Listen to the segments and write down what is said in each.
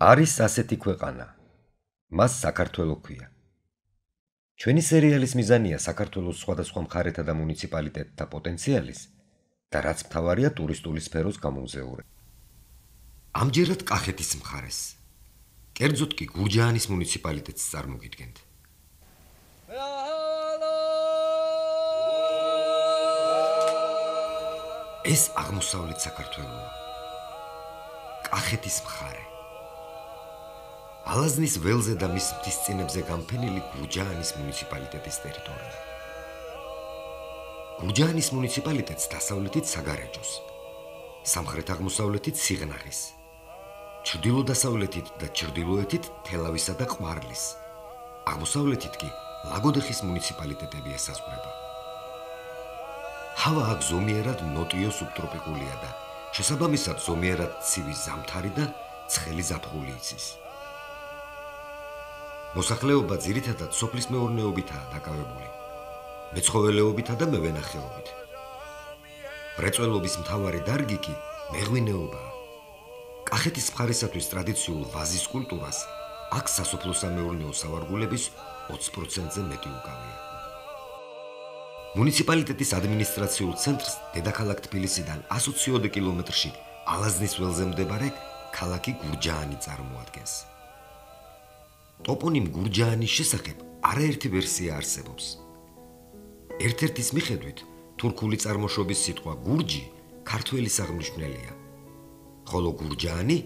არის ასეთი ქვეყანა. მას საქართველო ქვია. ჩვენი სერიალის მიზანია საქართველოს სხვადასხვა მხარეთა და მუნიციპალიტეტთა პოტენციალის და რაც მთავარია ტურისტული სფეროს გამომზეურება. ამჯერად კახეთის მხარეს. კერძოდ კი გურჯაანის მუნიციპალიტეტს წარმოგიდგენთ. ეს აღმოსავლეთ საქართველოა. კახეთის მხარე. ალაზნის ველზე და მის მთისწინებზე გამფენილი გურჯაანის მუნიციპალიტეტის ტერიტორია. გურჯაანის მუნიციპალიტეტს დასავლეთით საგარეჯოს, სამხრეთ-აღმოსავლეთით სიღნაღის, ჩრდილო-დასავლეთით და ჩრდილოეთით თელავისა და ყვარლის, აღმოსავლეთით კი ლაგოდეხის მუნიციპალიტეტები ესაზღვრება. ჰავა აქ ზომიერად ნოტიო სუბტროპიკულია და შესაბამისად ზომიერად ცივი ზამთარი და ცხელი ზაფხული იცის. მოსახლეობა ძირითადად სოფლის მეურნეობითაა დაკავებული, მეცხოველეობითა და მევენახეობით. მრეწველობის მთავარი დარგი კი მეღვინეობაა. კახეთის მხარისათვის ტრადიციულ ვაზის კულტურას აქ სასოფლო-სამეურნეო სავარგულების 20%-ზე მეტი უკავია. მუნიციპალიტეტის ადმინისტრაციულ ცენტრს დედაქალაქ თბილისიდან 120 კილომეტრში ალაზნის ველზე მდებარე ქალაქი გურჯაანი წარმოადგენს. ტოპონიმ გურჯაანის შესახებ არაერთი ვერსია არსებობს. ერთ-ერთის მიხედვით თურქული წარმოშობის სიტყვა გურჯი ქართველის აღმნიშვნელია, ხოლო გურჯაანი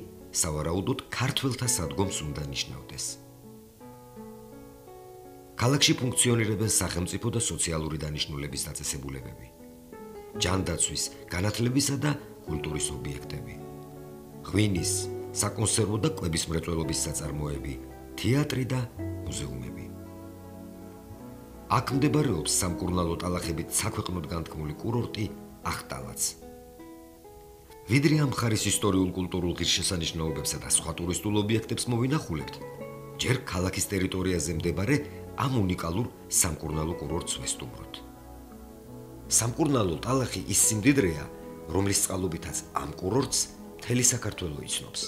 სავარაუდოდ ქართველთა სადგომს უნდა ნიშნავდეს. ქალაქში ფუნქციონირებენ სახელმწიფო და სოციალური დანიშნულების დაწესებულებები, ჯანდაცვის, განათლებისა და კულტურის ობიექტები, ღვინის, საკონსერვო და კვების მრეწველობის საწარმოები, თეატრი და მუზეუმები. აქ მდებარეობს სამკურნალო ტალახებით საქვეყნოდ განთქმული კურორტი ახტალაც. ვიდრე ამ მხარის ისტორიულ-კულტურულ ღირსშესანიშნაობებსა და სხვა ტურისტულ ობიექტებს მოვინახულებთ, ჯერ ქალაქის ტერიტორიაზე მდებარე ამ უნიკალურ სამკურნალო კურორტს ვესტუმროთ. სამკურნალო ტალახი ის სიმდიდრეა, რომლის წყალობითაც ამ კურორტს მთელი საქართველო იცნობს.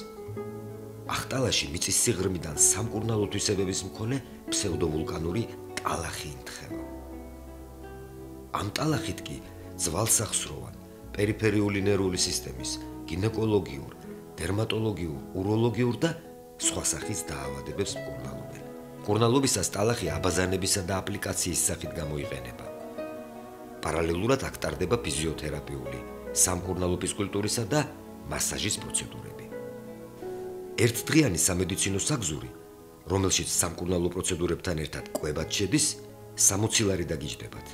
ახტალაში მიწის სიღრმიდან სამკურნალო თვისებების მქონე ფსევდოვულკანური ტალახი ინთხება. ამ ტალახით კი ძვალსახსროვან, პერიფერიული ნერვული სისტემის, გინეკოლოგიურ, დერმატოლოგიურ, უროლოგიურ და სხვა სახის დაავადებებს მკურნალობენ. მკურნალობისას ტალახი აბაზანებისა და აპლიკაციის სახით გამოიყენება. პარალელურად აქ ტარდება ფიზიოთერაპიული, სამკურნალო ფიზკულტურისა და მასაჟის პროცედურები. ერთდღიანი სამედიცინო საგზური, რომელშიც სამკურნალო პროცედურებთან ერთად კვებაც შედის, 60 ლარი დაგიჯდებათ.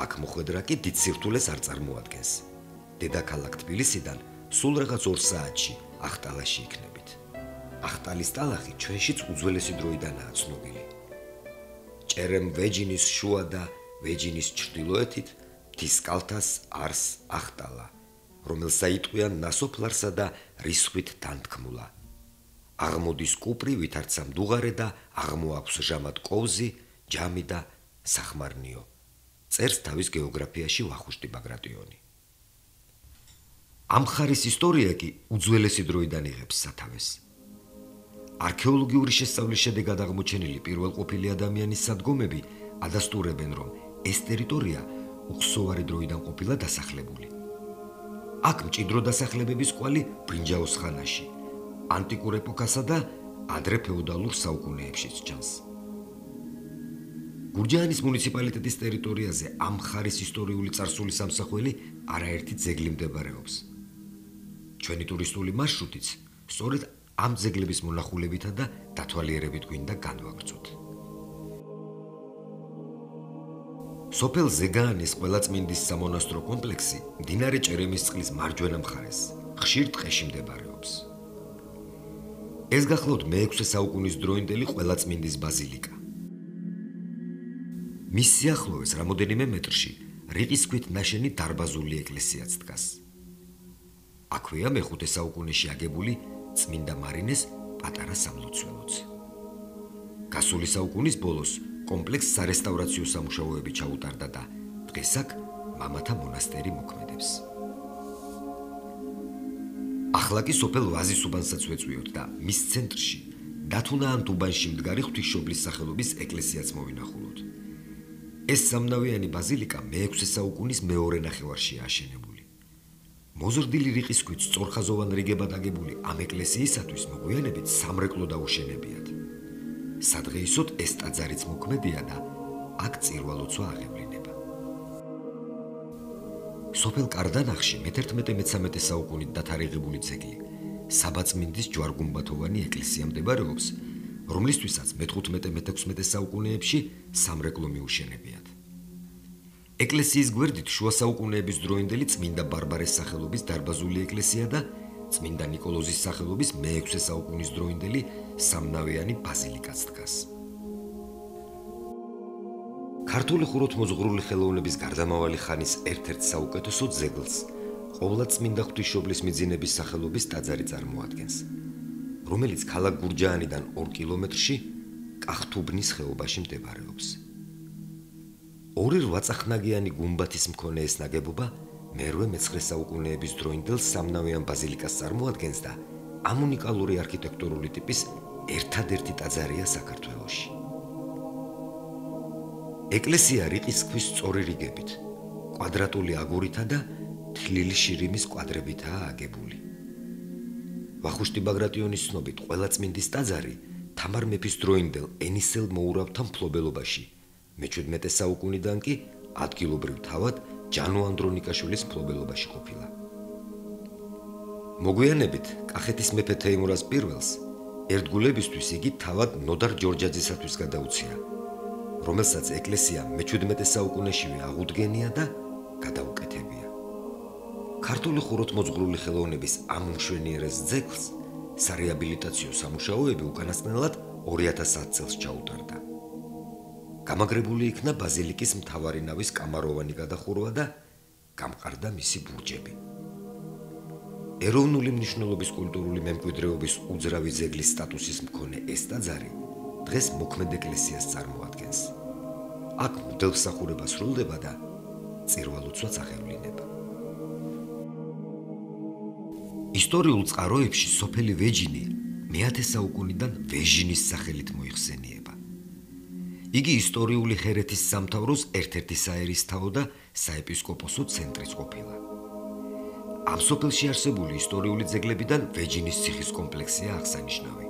აქ მოხვედრა კი დიდ სირთულეს არ წარმოადგენს. დედაქალაქ თბილისიდან სულ რაღაც 2 საათში ახტალაში იქნებით. ახტალის ტალახი ჩვენშიც უძველესი დროიდანაა ცნობილი. ჭერემ ვეჯინის შუა და ვეჯინის ჩრდილოეთით მთის კალთას არს ახტალა, რომელსა იტყვიან ნასოფლარსა და რისხვით თანთქმულა. აღმოდის კუპრი, ვითარცა მდუღარე და აღმოაქვს ჟამად კოვზი, ჯამი და სახმარნიო. წერს თავის გეოგრაფიაში ვახუშტი ბაგრატიონი. ამ მხარის ისტორია კი უძველესი დროიდან იღებს სათავეს. არქეოლოგიური შესწავლის შედეგად აღმოჩენილი პირველყოფილი ადამიანის სადგომები ადასტურებენ, რომ ეს ტერიტორია უხსოვარი დროიდან ყოფილა დასახლებული. აქ მჭიდრო დასახლებების კვალი ბრინჯაოს ხანაში, ანტიკურ ეპოქასა და ადრე ფეოდალურ საუკუნეებშიც ჩანს. გურჯაანის მუნიციპალიტეტის ტერიტორიაზე ამ მხარის ისტორიული წარსულის ამსახველი არაერთი ძეგლი მდებარეობს. ჩვენი ტურისტული მარშრუტიც სწორედ ამ ძეგლების მონახულებითა და დათვალიერებით გვინდა განვაგრძოთ. სოფელ ზეგაანის ყველაწმინდის სამონასტრო კომპლექსი მდინარე ჭერემისწყლის მარჯვენა მხარეს, ხშირ ტყეში მდებარეობს. ეს გახლავთ მე-6 საუკუნის დროინდელი ყველაწმინდის ბაზილიკა. მის სიახლოვეს რამოდენიმე მეტრში რიყის ქვით ნაშენი დარბაზული ეკლესიაც დგას. აქვეა მე-5 საუკუნეში აგებული წმინდა მარინეს პატარა სამლოცველოც. გასული საუკუნის ბოლოს კომპლექსს სარესტავრაციო სამუშაოები ჩაუტარდა და დღეს აქ მამათა მონასტერი მოქმედებს. ახლა კი სოფელ ვაზისუბანსაც ვეწვიოთ და მის ცენტრში დათუნა ან დუბანში მდგარი ღვთისმშობლის სახელობის ეკლესიაც მოვინახულოთ. ეს სამნავიანი ბაზილიკა მე-6 საუკუნის მეორე ნახევარშია აშენებული. მოზრდილი რიყის ქვით სწორხაზოვან რიგებად აგებული ამ ეკლესიისათვის მოგვიანებით სამრეკლო დაუშენებიათ. სადღეისოდ ეს ტაძარიც მოქმედია და აქ წირვა-ლოცვა აღევლინება. სოფელ კარდანახში მე-11-13 საუკუნით დათარიღებული ძეგლი საბაწმინდის ჯვარ-გუმბათოვანი ეკლესია მდებარეობს, რომლისთვისაც მე-15-მე-16 საუკუნეებში სამრეკლო მიუშენებიათ. ეკლესიის გვერდით შუა საუკუნეების დროინდელი წმინდა ბარბარეს სახელობის დარბაზული ეკლესია და წმინდა ნიკოლოზის სახელობის მე-6 საუკუნის დროინდელი სამნავიანი ბაზილიკაც დგას. ქართული ხუროთმოძღვრული ხელოვნების გარდამავალი ხანის ერთ-ერთ საუკეთესო ძეგლს ყოვლად წმინდა ღვთისმშობლის მიძინების სახელობის ტაძარი წარმოადგენს, რომელიც ქალაქ გურჯაანიდან 2 კილომეტრში კახთუბნის ხეობაში მდებარეობს. 2 8-წახნაგიანი გუმბათის მქონე ეს ნაგებობა მე-9 საუკუნეების დროინდელ სამნავიან ბაზილიკას წარმოადგენს და ამ უნიკალური არქიტექტურული ტიპის ერთადერთი ტაძარია საქართველოში. ეკლესია რიყის ქვის სწორი რიგებით, კვადრატული აგურითა და თლილი შირიმის კვადრებითაა აგებული. ვახუშტი ბაგრატიონის ცნობით, ყველა წმინდის ტაძარი თამარ მეფის დროინდელ ენისელ მოურავთა მფლობელობაში, მე-17 საუკუნიდან კი ადგილობრივ თავად ჯანო ანდრონიკაშვილის მფლობელობაში ყოფილა. მოგვიანებით კახეთის მეფე თეიმურაზ პირველს ერთგულებისთვის იგი თავად ნოდარ ჯორჯაძისათვის გადაუცია, რომელსაც ეკლესია მე-17 საუკუნეშივე აღუდგენია და გადაუკეთებია. ქართული ხუროთმოძღვრული ხელოვნების ამ უმშვენიერეს ძეგლს სარეაბილიტაციო სამუშაოები უკანასკნელად 2010 წელს ჩაუტარდა. გამაგრებული იქნა ბაზილიკის მთავარი ნავის კამაროვანი გადახურვა და გამყარდა მისი ბურჯები. ეროვნული მნიშვნელობის კულტურული მემკვიდრეობის უძრავი ძეგლის სტატუსის მქონე ეს ტაძარი დღეს მოქმედ ეკლესიას წარმოადგენს. აქ მღვდელმსახურება სრულდება და წირვა-ლოცვაც აღევლინება. ისტორიულ წყაროებში სოფელი ვეჯინი მე-10 საუკუნიდან ვეჟინის სახელით მოიხსენიება. იგი ისტორიული ჰერეთის სამთავროს ერთ-ერთი საერისთავო და საეპისკოპოსო ცენტრიც ყოფილა. ამ სოფელში არსებული ისტორიული ძეგლებიდან ვეჯინის ციხის კომპლექსია აღსანიშნავი.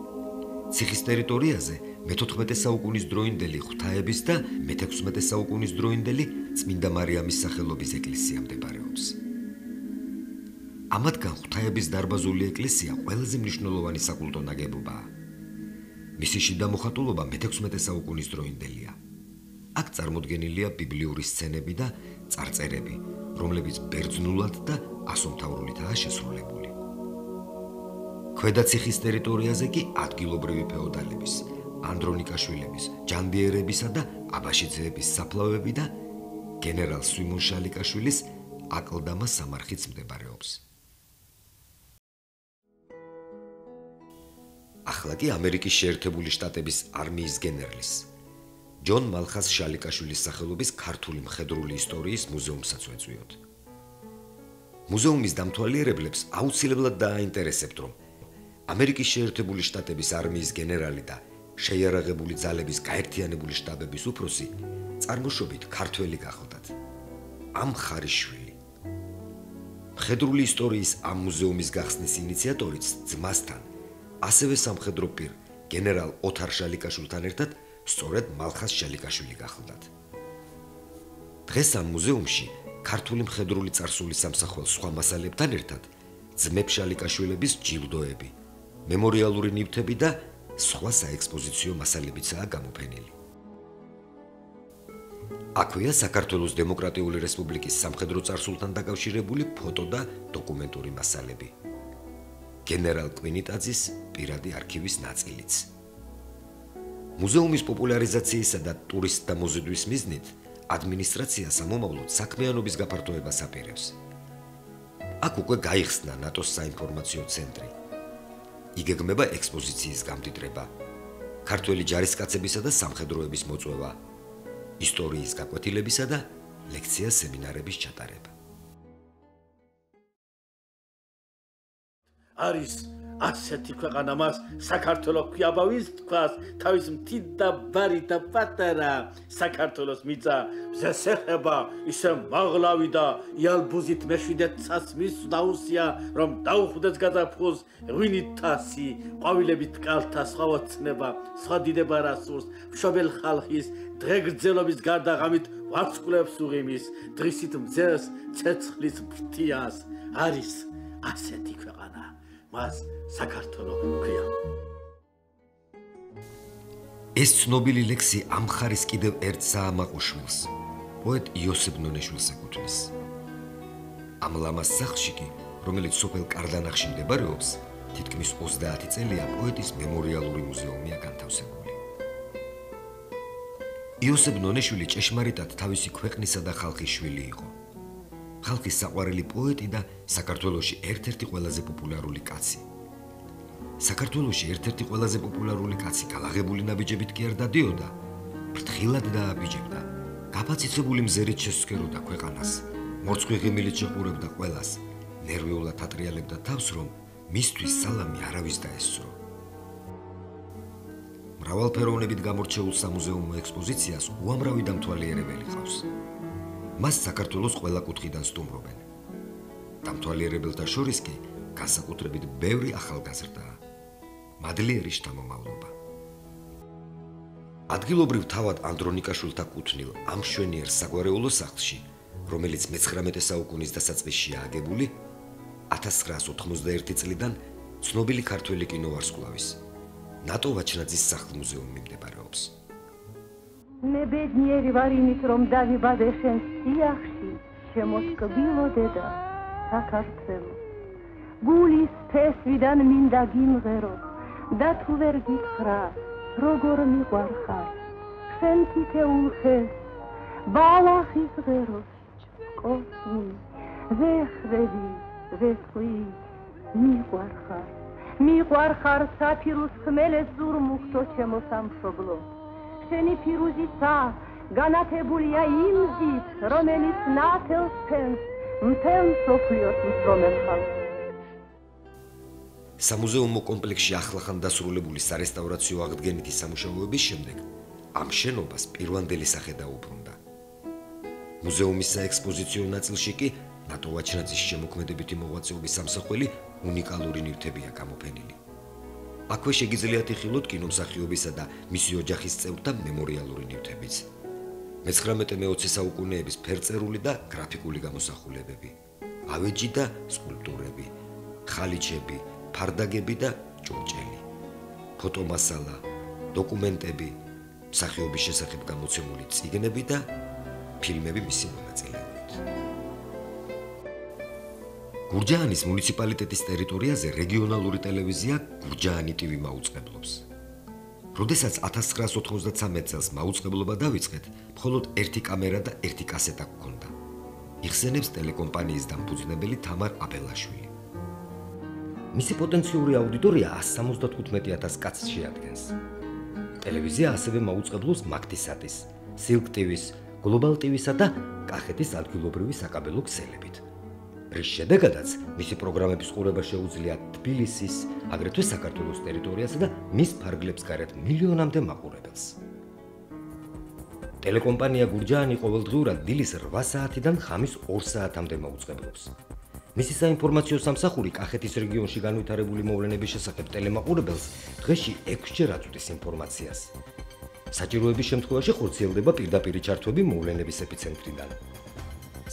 ციხის ტერიტორიაზე მე-14 საუკუნის დროინდელი ღვთაების და მე-16 საუკუნის დროინდელი წმინდა მარიამის სახელობის ეკლესია მდებარეობს. ამათგან ღვთაების დარბაზული ეკლესია ყველაზე მნიშვნელოვანი საკულტო ნაგებობაა. მისი შიდა მოხატულობა მე-16 საუკუნის დროინდელია. აქ წარმოდგენილია ბიბლიური სცენები და წარწერები, რომლებიც ბერძნულად და ასომთავრულითაა შესრულებული. ქვედა ციხის ტერიტორიაზე კი ადგილობრივი ფეოდალების, ანდრონიკაშვილების, ჯანდიერებისა და აბაშიძეების საფლავები და გენერალ სვიმონ შალიკაშვილის აკლდამა სამარხიც მდებარეობს. ახლა კი ამერიკის შეერთებული შტატების არმიის გენერლის ჯონ მალხას შალიკაშვილის სახელობის ქართული მხედრული ისტორიის მუზეუმსაც ვეწვიოთ. მუზეუმის დამთვალიერებლებს აუცილებლად დააინტერესებთ, რომ ამერიკის შეერთებული შტატების არმიის გენერალი და შეიარაღებული ძალების გაერთიანებული შტაბების უფროსი წარმოშობით ქართველი გახლდათ. ამ ხარისშვილი. მხედრული ისტორიის ამ მუზეუმის გახსნის ინიციატორიც ძმასთან, ასევე სამხედრო პირ გენერალ ოთარ შალიკაშვილთან ერთად სწორედ მალხას შალიკაშვილი გახლდათ. დღეს ამ მუზეუმში ქართული მხედრული წარსულის სამსახველს სხვა მასალებთან ერთად ძმებ შალიკაშვილების ჯილდოები, მემორიალური ნივთები და სხვა საექსპოზიციო მასალებიცაა გამოფენილი. აქვეა საქართველოს დემოკრატიული რესპუბლიკის სამხედრო წარსულთან დაკავშირებული ფოტო და დოკუმენტური მასალები. გენერალ კვინიტაძის პირადი არქივის ნაწილიც. მუზეუმის პოპულარიზაციისა და ტურისტთა მოზიდვის მიზნით ადმინისტრაცია სამომავლოდ საქმიანობის გაფართოებას აპირებს. აქ უკვე გაიხსნა ნატოს საინფორმაციო ცენტრი. იგეგმება ექსპოზიციის გამდიდრება, ქართველი ჯარისკაცებისა და სამხედროების მოწვევა, ისტორიის გაკვეთილებისა და ლექცია-სემინარების ჩატარება. არის ასეთი ქვეყანა მას საქართველოს ქვიაბავის თქვას თავის მთით და ბარი და პატარა საქართველოს მიწა ზესეხება ისე მაღლავი და იალბუზით მეშვიდე ცას მის დაუსია რომ დაუხვდეს გაზაფხულს ღვინით თასი ყვავილებით კალთა სხვაოცნება სხვა დიდება რასურს მშობელ ხალხის დღეგრძელობის გარდა ღამით ვარცხლებს უღიმის დღისით მძელს ცეცხლის ფრთიას არის ასეთი ქვეყანა მას საქართველოს ქვია. ეს ცნობილი ლექსი ამ ხარის კიდევ ერთ საამაყოშვილს, პოეტ იოსებ ნონეშვილს ეკუთვნის. ამ ლამაზ სახლში კი, რომელიც სოფელ კარდანახში მდებარეობს, თითქმის 30 წელია პოეტის მემორიალური მუზეუმია განთავსებული. იოსებ ნონეშვილი ჭეშმარიტად თავისი ქვეყნისა და ხალხის შვილი იყო. ხალხის საყვარელი პოეტი და საქართველოში ერთ-ერთი ყველაზე პოპულარული კაცი. საქართველოში ერთ-ერთი ყველაზე პოპულარული კაცი გალაღებული ნაბიჯებით კი არ დადიოდა, ფრთხილად დააბიჯებდა, გაფაციცებული მზერით შესწკეროდა ქვეყანას, მორცხვი ღიმილით შეყურებდა ყველას, ნერვიულად ატრიალებდა თავს, რომ მისთვის სალამი არავის დაესწრო. მრავალფეროვნებით გამორჩეულ სამუზეუმო ექსპოზიციას უამრავი დამთვალიერებელი ყავს. მას საქართველოს ყველა კუთხიდან სტუმრობენ. დამთვალიერებელთა შორის კი განსაკუთრებით ბევრი ახალგაზრდაა. მადლიერი შთამომავლობა. ადგილობრივ თავად ანდრონიკაშვილთა კუთვნილ ამ მშვენიერ საგვარეულო სახლში, რომელიც მე-19 საუკუნის დასაწყისშია აგებული, 1991 წლიდან ცნობილი ქართველი კინოვარსკვლავის ნატო ვაჩნაძის სახლ-მუზეუმი მდებარეობს. მე ბედნიერი ვარ იმით, რომ დავიბადე შენ სიახში, შემოსკბილო დედა, საქართველო. გულის ფესვიდან მინდა გიმღერო და თუ ვერ გითხრა, როგორ მიყვარხარ, შენ თითეულ ხეს, ბალახის ღეროს, კოსმი, ვეხვევი, ვეხვი, მიყვარხარ საფირუს ხმელეს ზურმუხტო ჩემო სამშობლო. შენი ფირუზიცა განათებულია იმ ზით, რომელიც ნათელს თენს, მთელ მსოფლიოს მსრომელ ხალხს. სამუზეუმო კომპლექსში ახლახან დასრულებული სარესტავრაციო აღდგენითი სამუშაოების შემდეგ ამ შენობას პირვანდელი სახე დაუბრუნდა. მუზეუმის საექსპოზიციო ნაწილში კი ნატო ვაჩნაძის შემოქმედებითი მოღვაწეობის სამსახველი უნიკალური ნივთებია გამოფენილი. აქვე შეგიძლიათ იხილოთ კინომსახიობისა და მისი ოჯახის წევრთა მემორიალური ნივთებიც. მე-19-20 საუკუნეების ფერწერული და გრაფიკული გამოსახულებები, ავეჯი და სკულპტურები, ხალიჩები, ფარდაგები და ჭურჭელი, ფოტომასალა, დოკუმენტები, მსახიობის შესახებ გამოცემული წიგნები და ფილმები მისი მონაწილეობით. გურჯაანის მუნიციპალიტეტის ტერიტორიაზე რეგიონალური ტელევიზია გურჯაანი TV მაუწყებლობს. როდესაც 1993 წელს მაუწყებლობა დავიწყეთ, მხოლოდ ერთი კამერა და ერთი კასეტა გქონდა. იხსენებს ტელეკომპანიის დამფუძნებელი თამარ აბელაშვილი. მისი პოტენციური აუდიტორია 175,000 კაცს შეადგენს. ტელევიზია ასევე მაუწყებლობს მაგთისატის, სილკ TV-ს, გლობალ TV-სა და კახეთის ადგილობრივი საკაბელო ქსელებით. რის შედეგადაც მისი პროგრამების ყურება შეუძლია თბილისის, აგრეთვე საქართველოს ტერიტორიასა და მის ფარგლებს გარეთ მილიონამდე მაყურებელს. ტელეკომპანია გურჯაანი ყოველდღიურად დილის 8 საათიდან ხამის 2 საათამდე მაუწყებლობს. მისი საინფორმაციო სამსახური კახეთის რეგიონში განვითარებული მოვლენების შესახებ ტელემაყურებელს დღეში 6-ჯერ აწვდის ინფორმაციას. საჭიროების შემთხვევაში ხორციელდება პირდაპირი ჩართვები მოვლენების ეპიცენტრიდან.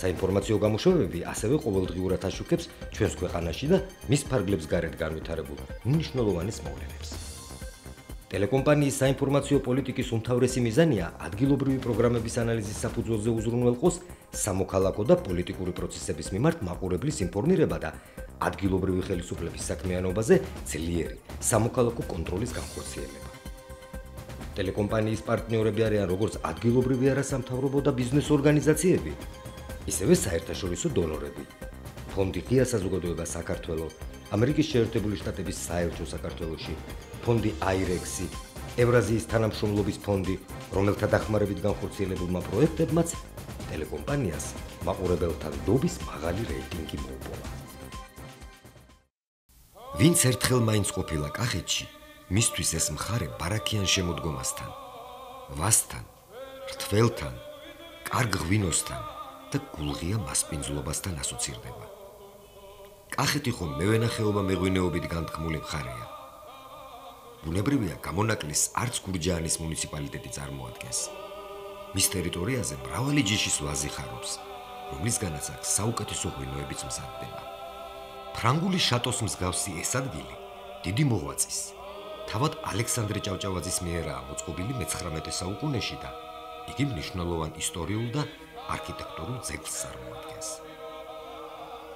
საინფორმაციო გამოშვებები ასევე ყოველდღიურად აშუქებს ჩვენს ქვეყანაში და მის ფარგლებს გარეთ განვითარებულ მნიშვნელოვანეს მოვლენებს. ტელეკომპანიის საინფორმაციო პოლიტიკის უმთავრესი მიზანია ადგილობრივი პროგრამების ანალიზის საფუძველზე უზრუნველყოს სამოქალაქო და პოლიტიკური პროცესების მიმართ მაყურებლის ინფორმირება და ადგილობრივი ხელისუფლების საქმიანობაზე ძლიერი სამოქალაქო კონტროლის განხორციელება. ტელეკომპანიის პარტნიორები არიან როგორც ადგილობრივი არასამთავრობო და ბიზნეს ორგანიზაციები, ისევე საერთაშორისო დონორები. ფონდი ღია საზოგადოება საქართველო, ამერიკის შეერთებული შტატების საელჩო საქართველოში, ფონდი აირექსი, ევრაზიის თანამშრომლობის ფონდი, რომელთა დახმარებით განხორციელებულმა პროექტებმაც ტელეკომპანიას მაყურებელთა ნდობის მაღალი რეიტინგი მოუპოვა. ვინც ერთხელ მაინც ყოფილა კახეთში, მისთვის ეს მხარე ბარაქიან შემოდგომასთან, ვასთან, რთველთან, კარგ ღვინოსთან და გულღია მასპინძლობასთან ასოცირდება. კახეთი ხომ მევენახეობა მეღვინეობით განთქმული მხარეა. ბუნებრივია, გამონაკლისს არც გურჯაანის მუნიციპალიტეტი წარმოადგენს. მის ტერიტორიაზე მრავალი ჯიშის ვაზი ხარობს, რომლისგანაც აქ საუკეთესო ღვინოებიც მზადდება. ფრანგული შატოს მსგავსი ეს ადგილი დიდი მოღვაწის, თავად ალექსანდრე ჭავჭავაძის მიერაა მოწყობილი მე-19 საუკუნეში და იგი მნიშვნელოვან ისტორიულ და არქიტექტურულ ძეგლს წარმოადგენს.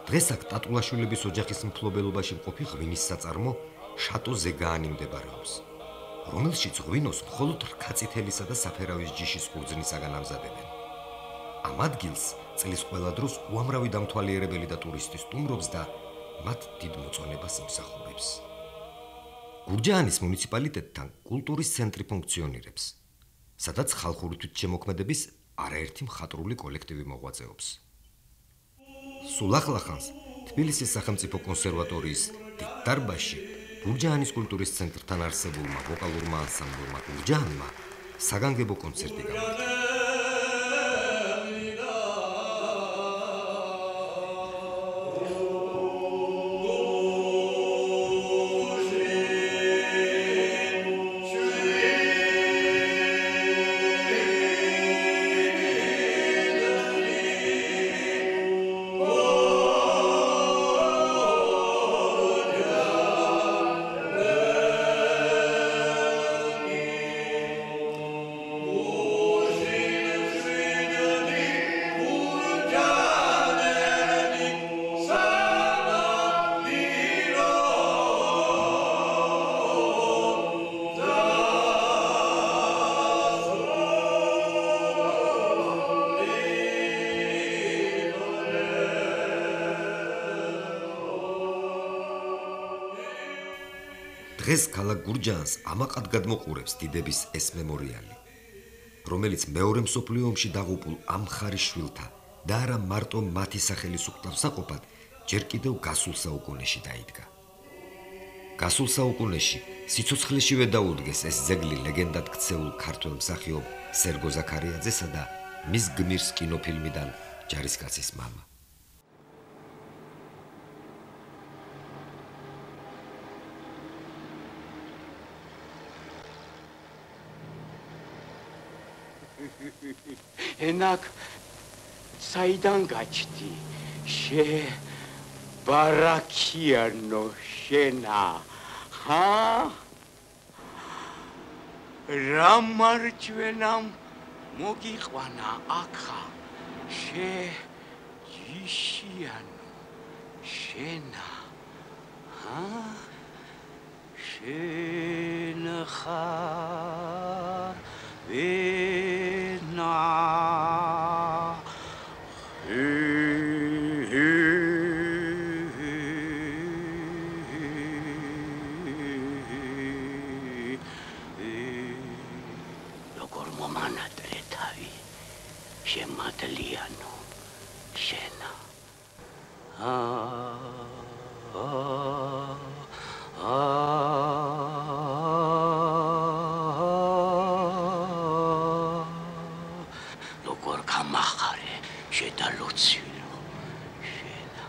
დღეს აქ ტატულაშვილების ოჯახის მფლობელობაში მყოფი ღვინის საწარმო შატო ზეგაანი მდებარეობს, რომელშიც ღვინოს მხოლოდ რქაწითელისა და საფერავის ჯიშის ყურძნისაგან ამზადებენ. ამ ადგილს წლის ყველა დროს უამრავი დამთვალიერებელი და ტურისტი სტუმრობს და მათ დიდ მოწონებას იმსახურებს. გურჯაანის მუნიციპალიტეტთან კულტურის ცენტრი ფუნქციონირებს, სადაც ხალხური თვითშემოქმედების არაერთი მხატვრული კოლექტივი მოღვაწეობს. სულ ახლახანს თბილისის სახელმწიფო კონსერვატორიის დიდ დარბაზში გურჯაანის კულტურის ცენტრთან არსებულმა ვოკალურმა ანსამბლმა გურჯაანმა საგანგებო კონცერტი გამართა. დღეს ქალაქ გურჯაანს ამაყად გადმოყურებს დიდების ეს მემორიალი, რომელიც მეორე მსოფლიო ომში დაღუპულ ამ მხარის შვილთა და არა მარტო მათი სახელის უკთავსაყოფად ჯერ კიდევ გასულ საუკუნეში დაიდგა. გასულ საუკუნეში სიცოცხლეშივე დაუდგეს ეს ძეგლი ლეგენდად ქცეულ ქართველ მსახიობ სერგო ზაქარიაძესა და მის გმირს კინოფილმიდან ჯარისკაცის მამა. ენაკ საიდან გაჩდი ბარაქიანო შენა რა მარჯვენამ მოგიყვანა აქა ჯიშიანო შენა შენხარ ვენა როგორ მომანადრე თავი შემადლიანო შენა როგორ გამახარე შედალოცილო შენა